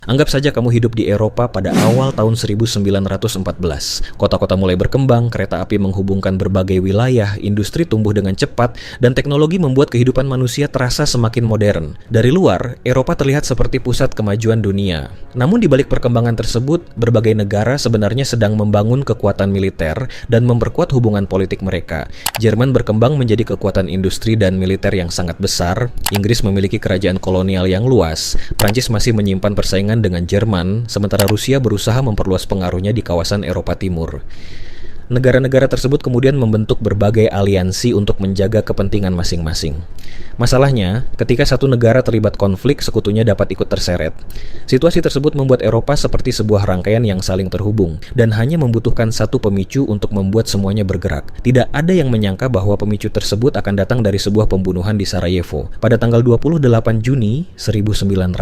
Anggap saja kamu hidup di Eropa pada awal tahun 1914. Kota-kota mulai berkembang, kereta api menghubungkan berbagai wilayah, industri tumbuh dengan cepat, dan teknologi membuat kehidupan manusia terasa semakin modern. Dari luar, Eropa terlihat seperti pusat kemajuan dunia. Namun di balik perkembangan tersebut, berbagai negara sebenarnya sedang membangun kekuatan militer dan memperkuat hubungan politik mereka. Jerman berkembang menjadi kekuatan industri dan militer yang sangat besar, Inggris memiliki kerajaan kolonial yang luas, Prancis masih menyimpan persaingan dengan Jerman, sementara Rusia berusaha memperluas pengaruhnya di kawasan Eropa Timur. Negara-negara tersebut kemudian membentuk berbagai aliansi untuk menjaga kepentingan masing-masing. Masalahnya, ketika satu negara terlibat konflik, sekutunya dapat ikut terseret. Situasi tersebut membuat Eropa seperti sebuah rangkaian yang saling terhubung, dan hanya membutuhkan satu pemicu untuk membuat semuanya bergerak. Tidak ada yang menyangka bahwa pemicu tersebut akan datang dari sebuah pembunuhan di Sarajevo. Pada tanggal 28 Juni 1914,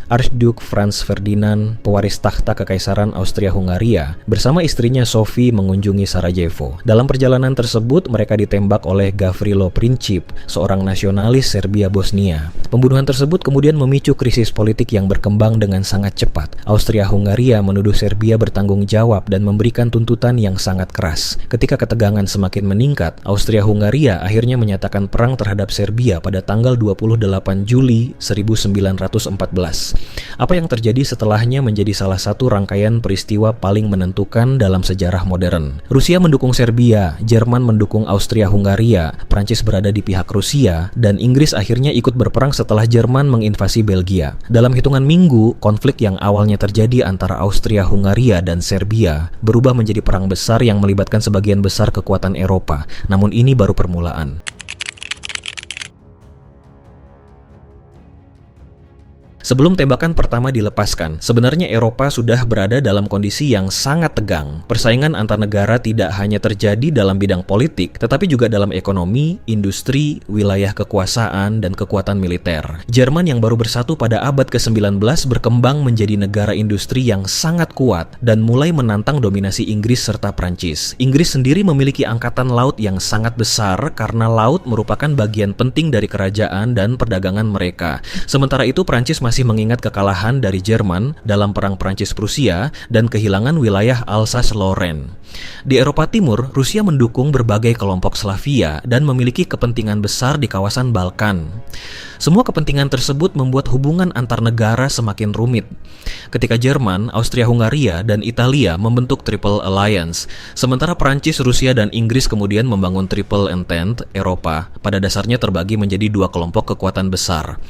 Archduke Franz Ferdinand, pewaris tahta Kekaisaran Austria-Hungaria, bersama istrinya Sophie mengunjungi Sarajevo. Dalam perjalanan tersebut, mereka ditembak oleh Gavrilo Princip, seorang nasionalis Serbia Bosnia. Pembunuhan tersebut kemudian memicu krisis politik yang berkembang dengan sangat cepat. Austria-Hungaria menuduh Serbia bertanggung jawab dan memberikan tuntutan yang sangat keras. Ketika ketegangan semakin meningkat, Austria-Hungaria akhirnya menyatakan perang terhadap Serbia pada tanggal 28 Juli 1914. Apa yang terjadi setelahnya menjadi salah satu rangkaian peristiwa paling menentukan dalam sejarah modern. Rusia mendukung Serbia, Jerman mendukung Austria-Hungaria, Prancis berada di pihak Rusia, dan Inggris akhirnya ikut berperang setelah Jerman menginvasi Belgia. Dalam hitungan minggu, konflik yang awalnya terjadi antara Austria-Hungaria dan Serbia berubah menjadi perang besar yang melibatkan sebagian besar kekuatan Eropa. Namun ini baru permulaan. Sebelum tembakan pertama dilepaskan, sebenarnya Eropa sudah berada dalam kondisi yang sangat tegang. Persaingan antar negara tidak hanya terjadi dalam bidang politik, tetapi juga dalam ekonomi, industri, wilayah kekuasaan, dan kekuatan militer. Jerman yang baru bersatu pada abad ke-19 berkembang menjadi negara industri yang sangat kuat dan mulai menantang dominasi Inggris serta Prancis. Inggris sendiri memiliki angkatan laut yang sangat besar karena laut merupakan bagian penting dari kerajaan dan perdagangan mereka. Sementara itu Prancis masih mengingat kekalahan dari Jerman dalam Perang Prancis-Prusia dan kehilangan wilayah Alsace-Lorraine. Di Eropa Timur, Rusia mendukung berbagai kelompok Slavia dan memiliki kepentingan besar di kawasan Balkan. Semua kepentingan tersebut membuat hubungan antar negara semakin rumit. Ketika Jerman, Austria-Hungaria, dan Italia membentuk Triple Alliance, sementara Prancis, Rusia, dan Inggris kemudian membangun Triple Entente, Eropa pada dasarnya terbagi menjadi dua kelompok kekuatan besar.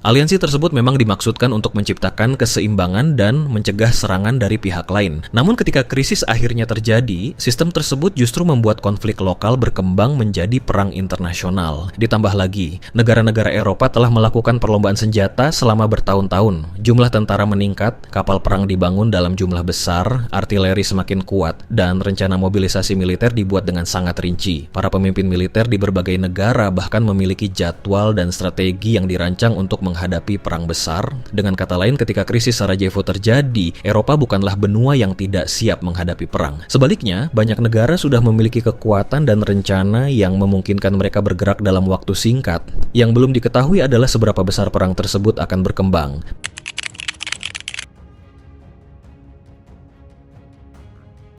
Aliansi tersebut memang dimaksudkan untuk menciptakan keseimbangan dan mencegah serangan dari pihak lain. Namun ketika krisis akhirnya terjadi, sistem tersebut justru membuat konflik lokal berkembang menjadi perang internasional. Ditambah lagi, negara-negara Eropa telah melakukan perlombaan senjata selama bertahun-tahun. Jumlah tentara meningkat, kapal perang dibangun dalam jumlah besar, artileri semakin kuat, dan rencana mobilisasi militer dibuat dengan sangat rinci. Para pemimpin militer di berbagai negara bahkan memiliki jadwal dan strategi yang dirancang untuk menghadapi perang besar. Dengan kata lain, ketika krisis Sarajevo terjadi, Eropa bukanlah benua yang tidak siap menghadapi perang. Sebaliknya, banyak negara sudah memiliki kekuatan dan rencana yang memungkinkan mereka bergerak dalam waktu singkat. Yang belum diketahui adalah seberapa besar perang tersebut akan berkembang.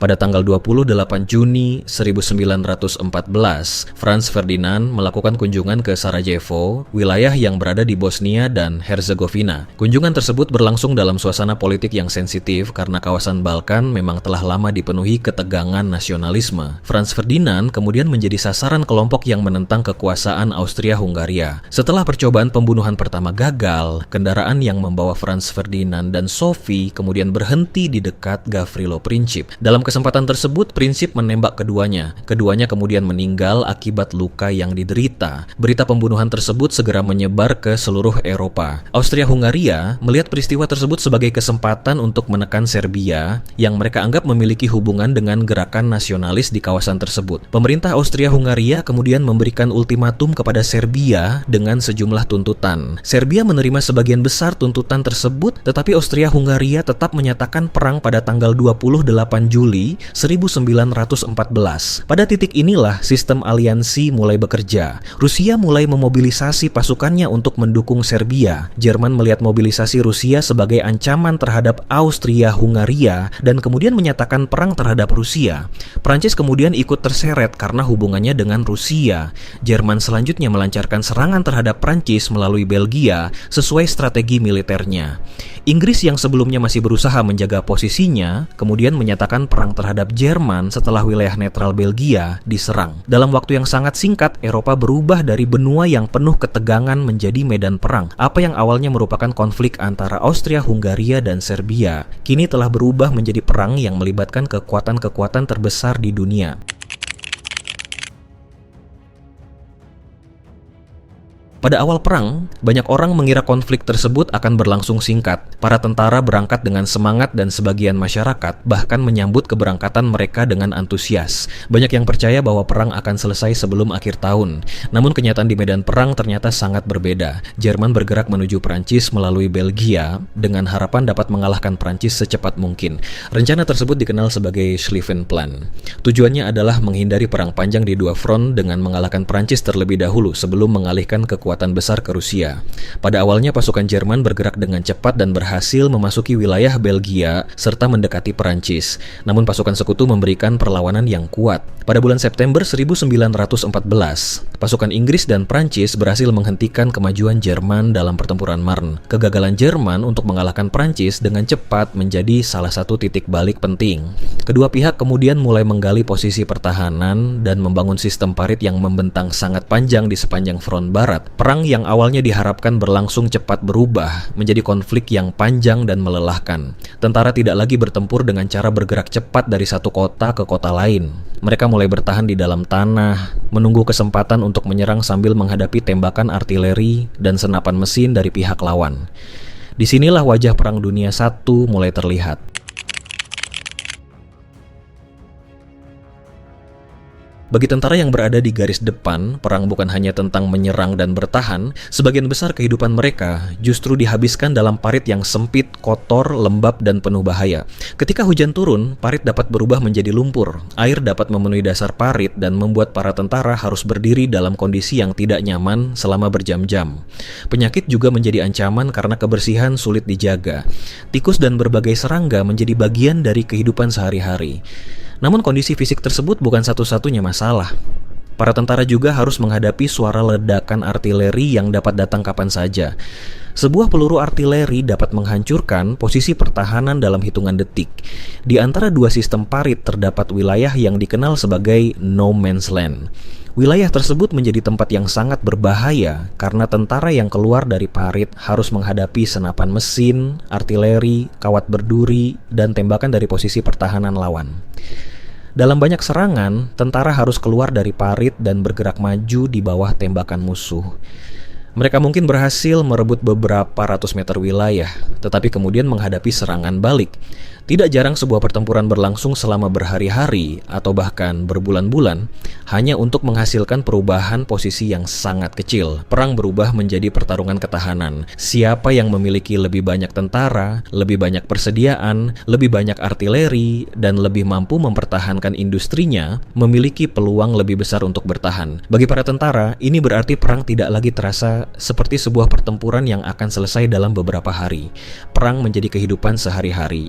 Pada tanggal 28 Juni 1914, Franz Ferdinand melakukan kunjungan ke Sarajevo, wilayah yang berada di Bosnia dan Herzegovina. Kunjungan tersebut berlangsung dalam suasana politik yang sensitif karena kawasan Balkan memang telah lama dipenuhi ketegangan nasionalisme. Franz Ferdinand kemudian menjadi sasaran kelompok yang menentang kekuasaan Austria-Hungaria. Setelah percobaan pembunuhan pertama gagal, kendaraan yang membawa Franz Ferdinand dan Sophie kemudian berhenti di dekat Gavrilo Princip. Dalam kesempatan tersebut, Princip menembak keduanya. Keduanya kemudian meninggal akibat luka yang diderita. Berita pembunuhan tersebut segera menyebar ke seluruh Eropa. Austria-Hungaria melihat peristiwa tersebut sebagai kesempatan untuk menekan Serbia yang mereka anggap memiliki hubungan dengan gerakan nasionalis di kawasan tersebut. Pemerintah Austria-Hungaria kemudian memberikan ultimatum kepada Serbia dengan sejumlah tuntutan. Serbia menerima sebagian besar tuntutan tersebut, tetapi Austria-Hungaria tetap menyatakan perang pada tanggal 28 Juli Juli 1914. Pada titik inilah sistem aliansi mulai bekerja. Rusia mulai memobilisasi pasukannya untuk mendukung Serbia. Jerman melihat mobilisasi Rusia sebagai ancaman terhadap Austria-Hungaria dan kemudian menyatakan perang terhadap Rusia. Prancis kemudian ikut terseret karena hubungannya dengan Rusia. Jerman selanjutnya melancarkan serangan terhadap Prancis melalui Belgia sesuai strategi militernya. Inggris yang sebelumnya masih berusaha menjaga posisinya, kemudian menyatakan perang terhadap Jerman setelah wilayah netral Belgia diserang. Dalam waktu yang sangat singkat, Eropa berubah dari benua yang penuh ketegangan menjadi medan perang. Apa yang awalnya merupakan konflik antara Austria, Hungaria, dan Serbia, kini telah berubah menjadi perang yang melibatkan kekuatan-kekuatan terbesar di dunia. Pada awal perang, banyak orang mengira konflik tersebut akan berlangsung singkat. Para tentara berangkat dengan semangat dan sebagian masyarakat bahkan menyambut keberangkatan mereka dengan antusias. Banyak yang percaya bahwa perang akan selesai sebelum akhir tahun. Namun kenyataan di medan perang ternyata sangat berbeda. Jerman bergerak menuju Prancis melalui Belgia dengan harapan dapat mengalahkan Prancis secepat mungkin. Rencana tersebut dikenal sebagai Schlieffen Plan. Tujuannya adalah menghindari perang panjang di dua front dengan mengalahkan Prancis terlebih dahulu sebelum mengalihkan kekuatan besar ke Rusia. Pada awalnya pasukan Jerman bergerak dengan cepat dan berhasil memasuki wilayah Belgia serta mendekati Perancis. Namun pasukan sekutu memberikan perlawanan yang kuat. Pada bulan September 1914, pasukan Inggris dan Prancis berhasil menghentikan kemajuan Jerman dalam pertempuran Marne. Kegagalan Jerman untuk mengalahkan Prancis dengan cepat menjadi salah satu titik balik penting. Kedua pihak kemudian mulai menggali posisi pertahanan dan membangun sistem parit yang membentang sangat panjang di sepanjang front barat. Perang yang awalnya diharapkan berlangsung cepat berubah menjadi konflik yang panjang dan melelahkan. Tentara tidak lagi bertempur dengan cara bergerak cepat dari satu kota ke kota lain. Mereka mulai bertahan di dalam tanah, menunggu kesempatan untuk menyerang sambil menghadapi tembakan artileri dan senapan mesin dari pihak lawan. Disinilah wajah Perang Dunia I mulai terlihat. Bagi tentara yang berada di garis depan, perang bukan hanya tentang menyerang dan bertahan. Sebagian besar kehidupan mereka justru dihabiskan dalam parit yang sempit, kotor, lembab, dan penuh bahaya. Ketika hujan turun, parit dapat berubah menjadi lumpur. Air dapat memenuhi dasar parit dan membuat para tentara harus berdiri dalam kondisi yang tidak nyaman selama berjam-jam. Penyakit juga menjadi ancaman karena kebersihan sulit dijaga. Tikus dan berbagai serangga menjadi bagian dari kehidupan sehari-hari. Namun kondisi fisik tersebut bukan satu-satunya masalah. Para tentara juga harus menghadapi suara ledakan artileri yang dapat datang kapan saja. Sebuah peluru artileri dapat menghancurkan posisi pertahanan dalam hitungan detik. Di antara dua sistem parit terdapat wilayah yang dikenal sebagai no man's land. Wilayah tersebut menjadi tempat yang sangat berbahaya karena tentara yang keluar dari parit harus menghadapi senapan mesin, artileri, kawat berduri, dan tembakan dari posisi pertahanan lawan. Dalam banyak serangan, tentara harus keluar dari parit dan bergerak maju di bawah tembakan musuh. Mereka mungkin berhasil merebut beberapa ratus meter wilayah, tetapi kemudian menghadapi serangan balik. Tidak jarang sebuah pertempuran berlangsung selama berhari-hari atau bahkan berbulan-bulan hanya untuk menghasilkan perubahan posisi yang sangat kecil. Perang berubah menjadi pertarungan ketahanan. Siapa yang memiliki lebih banyak tentara, lebih banyak persediaan, lebih banyak artileri, dan lebih mampu mempertahankan industrinya, memiliki peluang lebih besar untuk bertahan. Bagi para tentara, ini berarti perang tidak lagi terasa seperti sebuah pertempuran yang akan selesai dalam beberapa hari. Perang menjadi kehidupan sehari-hari.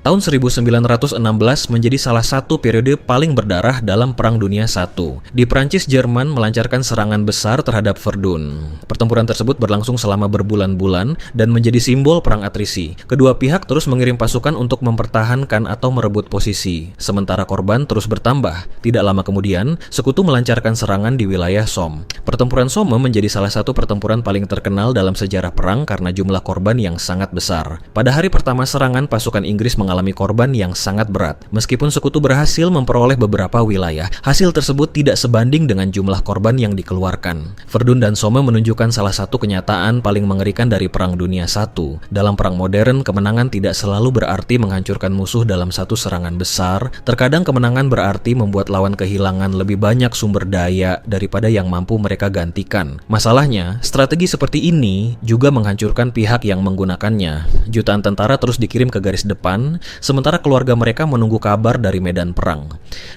Tahun 1916 menjadi salah satu periode paling berdarah dalam Perang Dunia I. Di Prancis, Jerman melancarkan serangan besar terhadap Verdun. Pertempuran tersebut berlangsung selama berbulan-bulan dan menjadi simbol perang atrisi. Kedua pihak terus mengirim pasukan untuk mempertahankan atau merebut posisi, sementara korban terus bertambah. Tidak lama kemudian, sekutu melancarkan serangan di wilayah Somme. Pertempuran Somme menjadi salah satu pertempuran paling terkenal dalam sejarah perang karena jumlah korban yang sangat besar. Pada hari pertama serangan, pasukan Inggris mengalahkan mengalami korban yang sangat berat. Meskipun sekutu berhasil memperoleh beberapa wilayah, hasil tersebut tidak sebanding dengan jumlah korban yang dikeluarkan. Verdun dan Somme menunjukkan salah satu kenyataan paling mengerikan dari Perang Dunia I. Dalam perang modern, kemenangan tidak selalu berarti menghancurkan musuh dalam satu serangan besar. Terkadang kemenangan berarti membuat lawan kehilangan lebih banyak sumber daya daripada yang mampu mereka gantikan. Masalahnya, strategi seperti ini juga menghancurkan pihak yang menggunakannya. Jutaan tentara terus dikirim ke garis depan, sementara keluarga mereka menunggu kabar dari medan perang.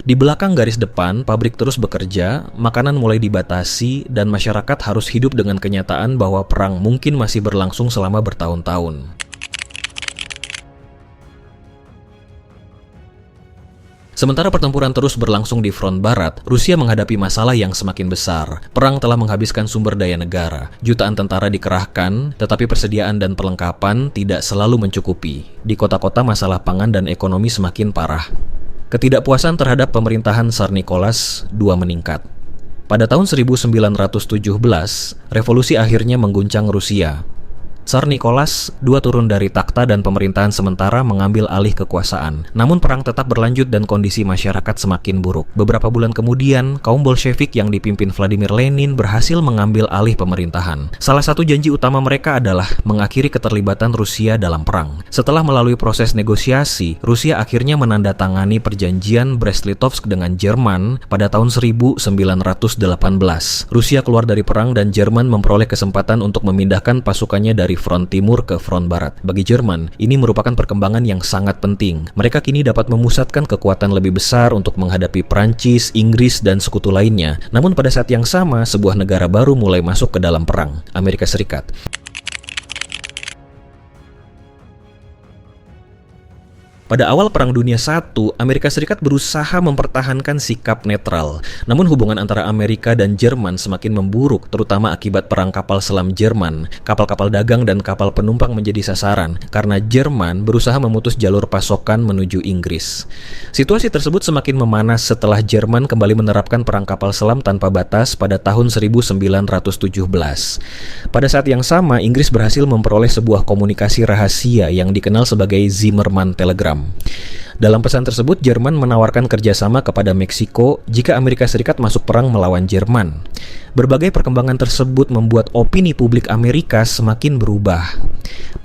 Di belakang garis depan, pabrik terus bekerja, makanan mulai dibatasi, dan masyarakat harus hidup dengan kenyataan bahwa perang mungkin masih berlangsung selama bertahun-tahun. Sementara pertempuran terus berlangsung di front barat, Rusia menghadapi masalah yang semakin besar. Perang telah menghabiskan sumber daya negara. Jutaan tentara dikerahkan, tetapi persediaan dan perlengkapan tidak selalu mencukupi. Di kota-kota masalah pangan dan ekonomi semakin parah. Ketidakpuasan terhadap pemerintahan Tsar Nicholas II meningkat. Pada tahun 1917, revolusi akhirnya mengguncang Rusia. Tsar Nicholas II turun dari takhta dan pemerintahan sementara mengambil alih kekuasaan. Namun perang tetap berlanjut dan kondisi masyarakat semakin buruk. Beberapa bulan kemudian, kaum Bolshevik yang dipimpin Vladimir Lenin berhasil mengambil alih pemerintahan. Salah satu janji utama mereka adalah mengakhiri keterlibatan Rusia dalam perang. Setelah melalui proses negosiasi, Rusia akhirnya menandatangani perjanjian Brest-Litovsk dengan Jerman pada tahun 1918. Rusia keluar dari perang dan Jerman memperoleh kesempatan untuk memindahkan pasukannya dari front timur ke front barat. Bagi Jerman, ini merupakan perkembangan yang sangat penting. Mereka kini dapat memusatkan kekuatan lebih besar untuk menghadapi Prancis, Inggris, dan sekutu lainnya. Namun pada saat yang sama, sebuah negara baru mulai masuk ke dalam perang, Amerika Serikat. Pada awal Perang Dunia I, Amerika Serikat berusaha mempertahankan sikap netral. Namun hubungan antara Amerika dan Jerman semakin memburuk, terutama akibat perang kapal selam Jerman. Kapal-kapal dagang dan kapal penumpang menjadi sasaran, karena Jerman berusaha memutus jalur pasokan menuju Inggris. Situasi tersebut semakin memanas setelah Jerman kembali menerapkan perang kapal selam tanpa batas pada tahun 1917. Pada saat yang sama, Inggris berhasil memperoleh sebuah komunikasi rahasia yang dikenal sebagai Zimmermann Telegram. Dalam pesan tersebut, Jerman menawarkan kerjasama kepada Meksiko jika Amerika Serikat masuk perang melawan Jerman. Berbagai perkembangan tersebut membuat opini publik Amerika semakin berubah.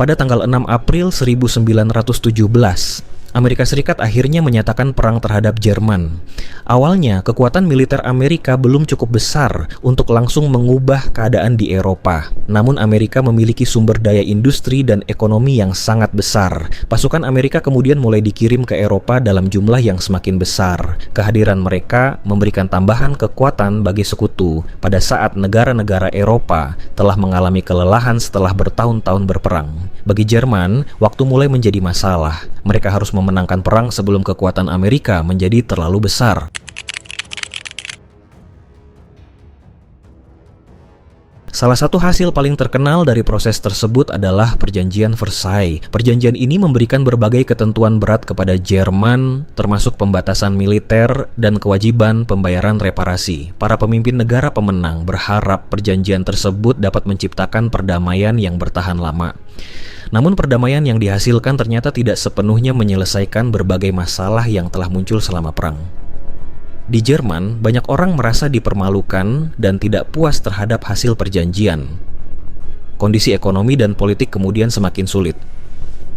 Pada tanggal 6 April 1917, Amerika Serikat akhirnya menyatakan perang terhadap Jerman. Awalnya, kekuatan militer Amerika belum cukup besar untuk langsung mengubah keadaan di Eropa. Namun Amerika memiliki sumber daya industri dan ekonomi yang sangat besar. Pasukan Amerika kemudian mulai dikirim ke Eropa dalam jumlah yang semakin besar. Kehadiran mereka memberikan tambahan kekuatan bagi sekutu pada saat negara-negara Eropa telah mengalami kelelahan setelah bertahun-tahun berperang. Bagi Jerman, waktu mulai menjadi masalah. Mereka harus memenangkan perang sebelum kekuatan Amerika menjadi terlalu besar. Salah satu hasil paling terkenal dari proses tersebut adalah Perjanjian Versailles. Perjanjian ini memberikan berbagai ketentuan berat kepada Jerman, termasuk pembatasan militer dan kewajiban pembayaran reparasi. Para pemimpin negara pemenang berharap perjanjian tersebut dapat menciptakan perdamaian yang bertahan lama. Namun perdamaian yang dihasilkan ternyata tidak sepenuhnya menyelesaikan berbagai masalah yang telah muncul selama perang. Di Jerman, banyak orang merasa dipermalukan dan tidak puas terhadap hasil perjanjian. Kondisi ekonomi dan politik kemudian semakin sulit.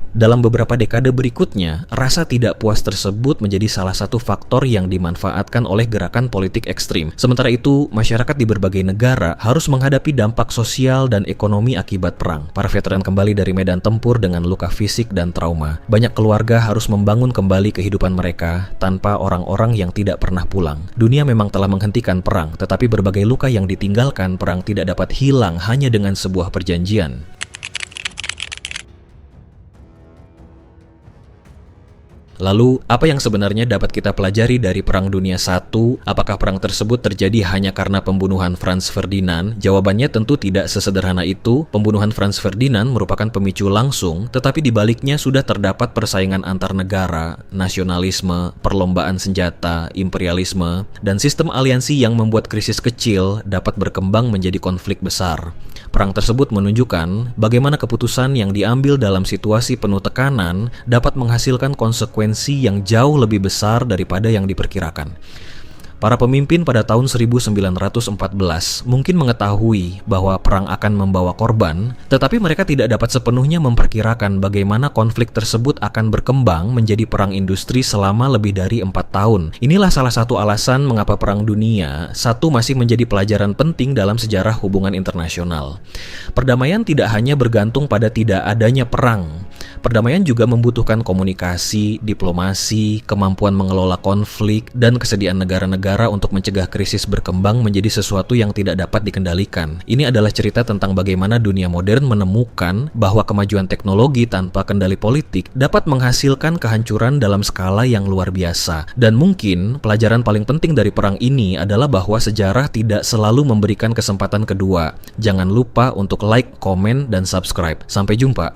Dalam beberapa dekade berikutnya, rasa tidak puas tersebut menjadi salah satu faktor yang dimanfaatkan oleh gerakan politik ekstrim. Sementara itu, masyarakat di berbagai negara harus menghadapi dampak sosial dan ekonomi akibat perang. Para veteran kembali dari medan tempur dengan luka fisik dan trauma. Banyak keluarga harus membangun kembali kehidupan mereka tanpa orang-orang yang tidak pernah pulang. Dunia memang telah menghentikan perang, tetapi berbagai luka yang ditinggalkan perang tidak dapat hilang hanya dengan sebuah perjanjian. Lalu, apa yang sebenarnya dapat kita pelajari dari Perang Dunia I? Apakah perang tersebut terjadi hanya karena pembunuhan Franz Ferdinand? Jawabannya tentu tidak sesederhana itu. Pembunuhan Franz Ferdinand merupakan pemicu langsung, tetapi di baliknya sudah terdapat persaingan antar negara, nasionalisme, perlombaan senjata, imperialisme, dan sistem aliansi yang membuat krisis kecil dapat berkembang menjadi konflik besar. Perang tersebut menunjukkan bagaimana keputusan yang diambil dalam situasi penuh tekanan dapat menghasilkan konsekuensi yang jauh lebih besar daripada yang diperkirakan. Para pemimpin pada tahun 1914 mungkin mengetahui bahwa perang akan membawa korban, tetapi mereka tidak dapat sepenuhnya memperkirakan bagaimana konflik tersebut akan berkembang menjadi perang industri selama lebih dari 4 tahun. Inilah salah satu alasan mengapa Perang Dunia I masih menjadi pelajaran penting dalam sejarah hubungan internasional. Perdamaian tidak hanya bergantung pada tidak adanya perang. Perdamaian juga membutuhkan komunikasi, diplomasi, kemampuan mengelola konflik, dan kesediaan negara-negara untuk mencegah krisis berkembang menjadi sesuatu yang tidak dapat dikendalikan. Ini adalah cerita tentang bagaimana dunia modern menemukan bahwa kemajuan teknologi tanpa kendali politik dapat menghasilkan kehancuran dalam skala yang luar biasa. Dan mungkin pelajaran paling penting dari perang ini adalah bahwa sejarah tidak selalu memberikan kesempatan kedua. Jangan lupa untuk like, komen, dan subscribe. Sampai jumpa.